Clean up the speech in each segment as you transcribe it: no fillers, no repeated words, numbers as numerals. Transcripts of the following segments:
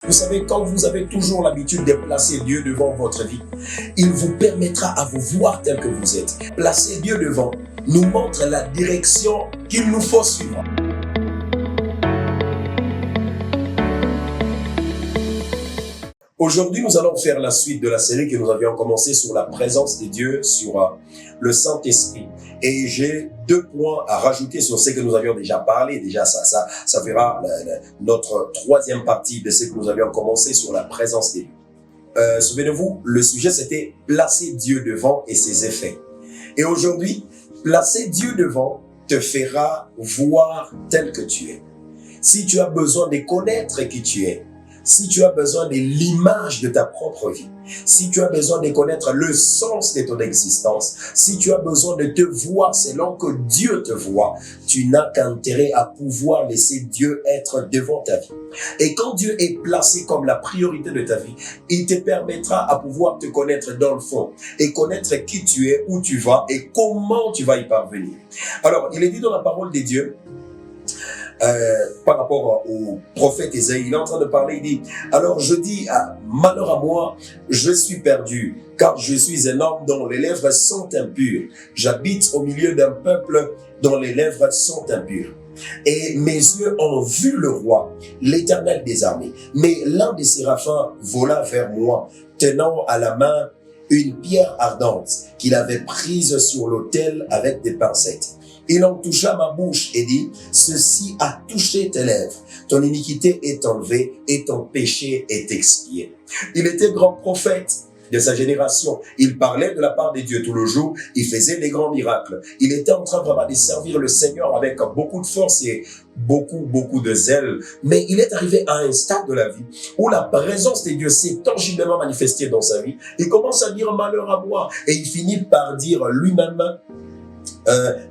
Vous savez, quand vous avez toujours l'habitude de placer Dieu devant votre vie, il vous permettra à vous voir tel que vous êtes. Placer Dieu devant nous montre la direction qu'il nous faut suivre. Aujourd'hui, nous allons faire la suite de la série que nous avions commencé sur la présence de Dieu, sur le Saint-Esprit. Et j'ai 2 points à rajouter sur ce que nous avions déjà parlé. Déjà, ça fera notre 3e partie de ce que nous avions commencé sur la présence de Dieu. Souvenez-vous, le sujet c'était placer Dieu devant et ses effets. Et aujourd'hui, placer Dieu devant te fera voir tel que tu es. Si tu as besoin de connaître qui tu es, si tu as besoin de l'image de ta propre vie, si tu as besoin de connaître le sens de ton existence, si tu as besoin de te voir selon que Dieu te voit, tu n'as qu'intérêt à pouvoir laisser Dieu être devant ta vie. Et quand Dieu est placé comme la priorité de ta vie, il te permettra à pouvoir te connaître dans le fond et connaître qui tu es, où tu vas et comment tu vas y parvenir. Alors, il est dit dans la parole de Dieu, par rapport au prophète Isaïe, il est en train de parler, il dit, alors je dis, malheur à moi, je suis perdu, car je suis un homme dont les lèvres sont impures. J'habite au milieu d'un peuple dont les lèvres sont impures. Et mes yeux ont vu le roi, l'Éternel des armées. Mais l'un des séraphins vola vers moi, tenant à la main une pierre ardente qu'il avait prise sur l'autel avec des pincettes. Il en toucha ma bouche et dit, ceci a touché tes lèvres. Ton iniquité est enlevée et ton péché est expié. Il était grand prophète de sa génération. Il parlait de la part de Dieu tout le jour. Il faisait des grands miracles. Il était en train vraiment de servir le Seigneur avec beaucoup de force et beaucoup de zèle. Mais il est arrivé à un stade de la vie où la présence de Dieu s'est tangiblement manifestée dans sa vie. Il commence à dire malheur à moi. Et il finit par dire lui-même,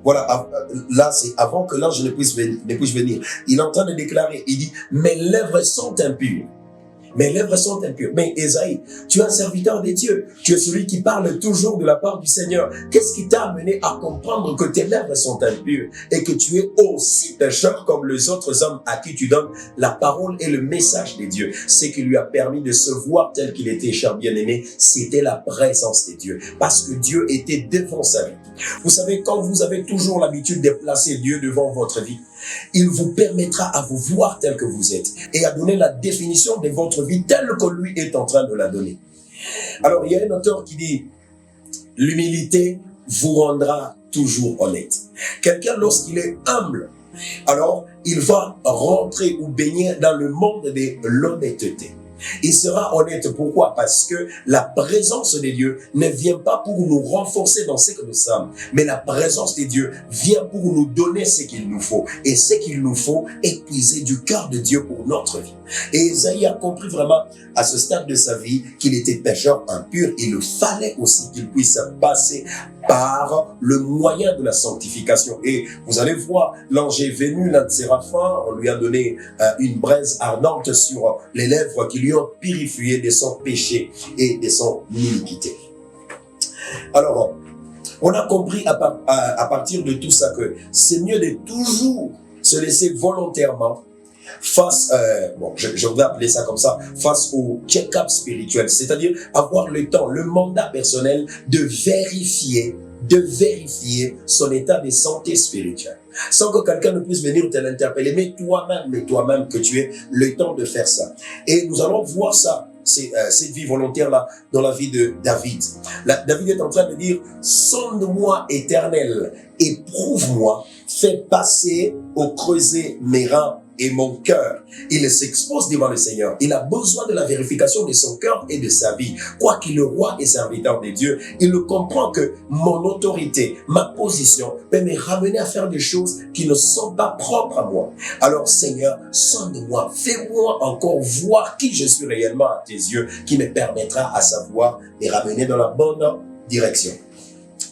voilà, là c'est avant que l'ange ne puisse venir. Il est en train de déclarer, il dit, mes lèvres sont impures. Mes lèvres sont impures. Mais Esaïe, tu es un serviteur de Dieu. Tu es celui qui parle toujours de la part du Seigneur. Qu'est-ce qui t'a amené à comprendre que tes lèvres sont impures et que tu es aussi pécheur comme les autres hommes à qui tu donnes la parole et le message de Dieu? Ce qui lui a permis de se voir tel qu'il était, cher bien-aimé, c'était la présence de Dieu. Parce que Dieu était devant sa vie. Vous savez, quand vous avez toujours l'habitude de placer Dieu devant votre vie, il vous permettra à vous voir tel que vous êtes et à donner la définition de votre vie telle que lui est en train de la donner. Alors, il y a un auteur qui dit, l'humilité vous rendra toujours honnête. Quelqu'un, lorsqu'il est humble, alors il va rentrer ou baigner dans le monde de l'honnêteté. Il sera honnête. Pourquoi? Parce que la présence de Dieu ne vient pas pour nous renforcer dans ce que nous sommes, mais la présence de Dieu vient pour nous donner ce qu'il nous faut. Et ce qu'il nous faut est puiser du cœur de Dieu pour notre vie. Et Isaïe a compris vraiment à ce stade de sa vie qu'il était pécheur impur. Il fallait aussi qu'il puisse passer par le moyen de la sanctification. Et vous allez voir, l'ange est venu, l'un de séraphins, on lui a donné une braise ardente sur les lèvres qui lui ont purifié de son péché et de son iniquité. Alors, on a compris à partir de tout ça que c'est mieux de toujours se laisser volontairement face, je voudrais appeler ça comme ça, face au check-up spirituel, c'est-à-dire avoir le temps, le mandat personnel de vérifier son état de santé spirituelle. Sans que quelqu'un ne puisse venir te l'interpeller, mais toi-même que tu aies le temps de faire ça. Et nous allons voir ça, cette vie volontaire-là, dans la vie de David. David est en train de dire, sonde-moi éternel, éprouve-moi, fais passer au creuset mes reins et mon cœur. Il s'expose devant le Seigneur. Il a besoin de la vérification de son cœur et de sa vie. Quoiqu'il le roi et serviteur de Dieu, il comprend que mon autorité, ma position peut me ramener à faire des choses qui ne sont pas propres à moi. Alors Seigneur, sonde-moi, fais-moi encore voir qui je suis réellement à tes yeux, qui me permettra à savoir me ramener dans la bonne direction.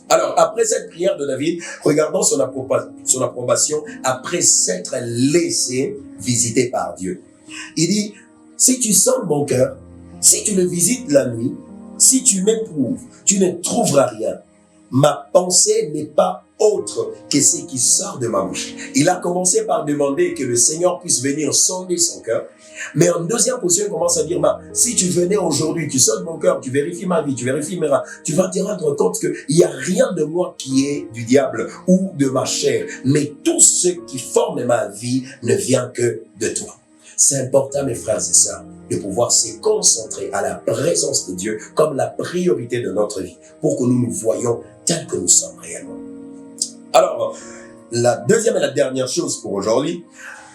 Alors, après cette prière de David, regardons son approbation après s'être laissé visiter par Dieu. Il dit, si tu sens mon cœur, si tu le visites la nuit, si tu m'éprouves, tu ne trouveras rien. Ma pensée n'est pas autre que ce qui sort de ma bouche. Il a commencé par demander que le Seigneur puisse venir sonder son cœur. Mais en deuxième position, il commence à dire, si tu venais aujourd'hui, tu sondes mon cœur, tu vérifies ma vie, tu vérifies mes reins, tu vas te rendre compte qu'il n'y a rien de moi qui est du diable ou de ma chair. Mais tout ce qui forme ma vie ne vient que de toi. C'est important, mes frères et sœurs, de pouvoir se concentrer à la présence de Dieu comme la priorité de notre vie pour que nous nous voyions tels que nous sommes réellement. Alors, la deuxième et la dernière chose pour aujourd'hui,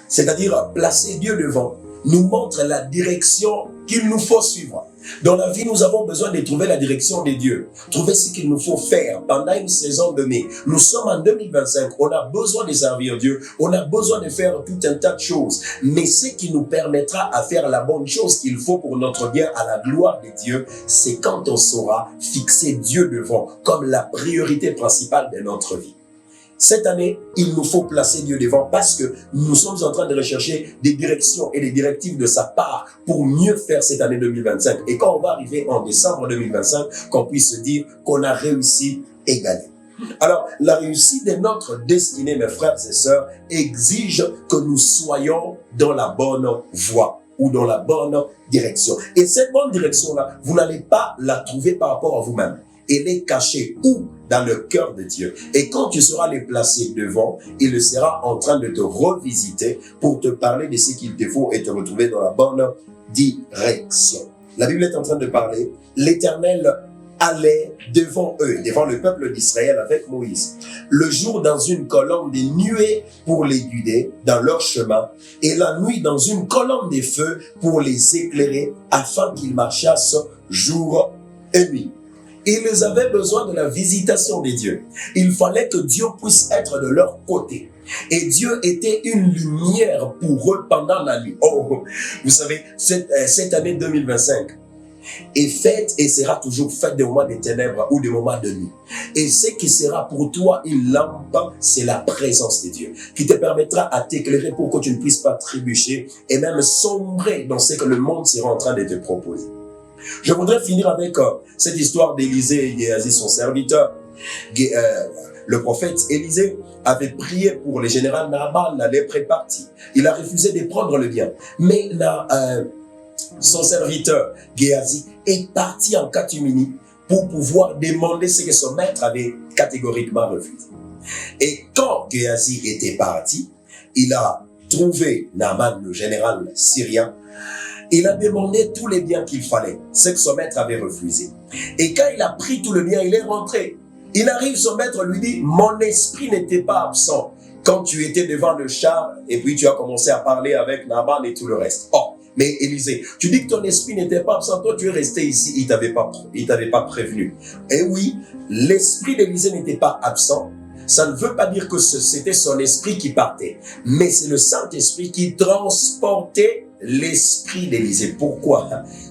c'est-à-dire placer Dieu devant, nous montre la direction qu'il nous faut suivre. Dans la vie, nous avons besoin de trouver la direction de Dieu, trouver ce qu'il nous faut faire pendant une saison donnée. Nous sommes en 2025, on a besoin de servir Dieu, on a besoin de faire tout un tas de choses. Mais ce qui nous permettra à faire la bonne chose qu'il faut pour notre bien à la gloire de Dieu, c'est quand on saura fixer Dieu devant comme la priorité principale de notre vie. Cette année, il nous faut placer Dieu devant parce que nous sommes en train de rechercher des directions et des directives de sa part pour mieux faire cette année 2025. Et quand on va arriver en décembre 2025, qu'on puisse se dire qu'on a réussi et gagné. Alors, la réussite de notre destinée, mes frères et sœurs, exige que nous soyons dans la bonne voie ou dans la bonne direction. Et cette bonne direction-là, vous n'allez pas la trouver par rapport à vous-même. Elle est cachée où? Dans le cœur de Dieu. Et quand tu seras les placer devant, il sera en train de te revisiter pour te parler de ce qu'il te faut et te retrouver dans la bonne direction. La Bible est en train de parler. L'Éternel allait devant eux, devant le peuple d'Israël avec Moïse. Le jour dans une colonne de nuées pour les guider dans leur chemin et la nuit dans une colonne de feu pour les éclairer afin qu'ils marchassent jour et nuit. Ils avaient besoin de la visitation de Dieu. Il fallait que Dieu puisse être de leur côté. Et Dieu était une lumière pour eux pendant la nuit. Oh, vous savez, cette année 2025 est faite et sera toujours faite des moments de ténèbres ou des moments de nuit. Et ce qui sera pour toi une lampe, c'est la présence de Dieu qui te permettra à t'éclairer pour que tu ne puisses pas trébucher et même sombrer dans ce que le monde sera en train de te proposer. Je voudrais finir avec cette histoire d'Élisée et Géasi, son serviteur. Le prophète Élisée avait prié pour le général Naaman, la lèpre est partie. Il a refusé de prendre le bien. Mais son serviteur Géasi est parti en catimini pour pouvoir demander ce que son maître avait catégoriquement refusé. Et quand Géasi était parti, il a trouvé Naaman, le général syrien. Il a demandé tous les biens qu'il fallait, ce que son maître avait refusé. Et quand il a pris tout le bien, il est rentré. Il arrive, son maître lui dit, mon esprit n'était pas absent quand tu étais devant le char et puis tu as commencé à parler avec Naaman et tout le reste. Oh, mais Élisée, tu dis que ton esprit n'était pas absent, toi tu es resté ici, il t'avait pas prévenu. Et oui, l'esprit d'Élisée n'était pas absent. Ça ne veut pas dire que c'était son esprit qui partait, mais c'est le Saint-Esprit qui transportait l'esprit d'Élisée. Pourquoi?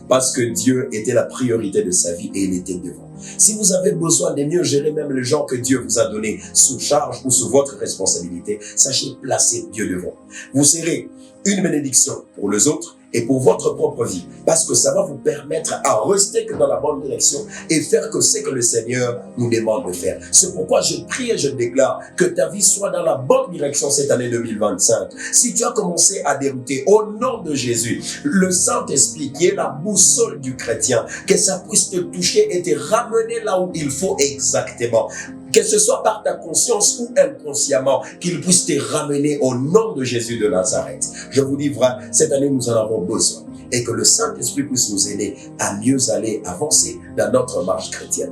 Parce que Dieu était la priorité de sa vie et il était devant. Si vous avez besoin de mieux gérer même les gens que Dieu vous a donnés sous charge ou sous votre responsabilité, sachez placer Dieu devant. Vous serez une bénédiction pour les autres et pour votre propre vie, parce que ça va vous permettre à rester que dans la bonne direction et faire que ce que le Seigneur nous demande de faire. C'est pourquoi je prie et je déclare que ta vie soit dans la bonne direction cette année 2025. Si tu as commencé à dérouter, au nom de Jésus, le Saint-Esprit qui est la boussole du chrétien, que ça puisse te toucher et te ramener là où il faut exactement. Que ce soit par ta conscience ou inconsciemment, qu'il puisse te ramener au nom de Jésus de Nazareth. Je vous dis vrai, cette année nous en avons besoin et que le Saint-Esprit puisse nous aider à mieux aller avancer dans notre marche chrétienne.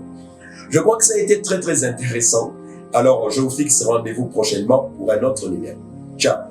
Je crois que ça a été très très intéressant. Alors je vous fixe rendez-vous prochainement pour un autre numéro. Ciao.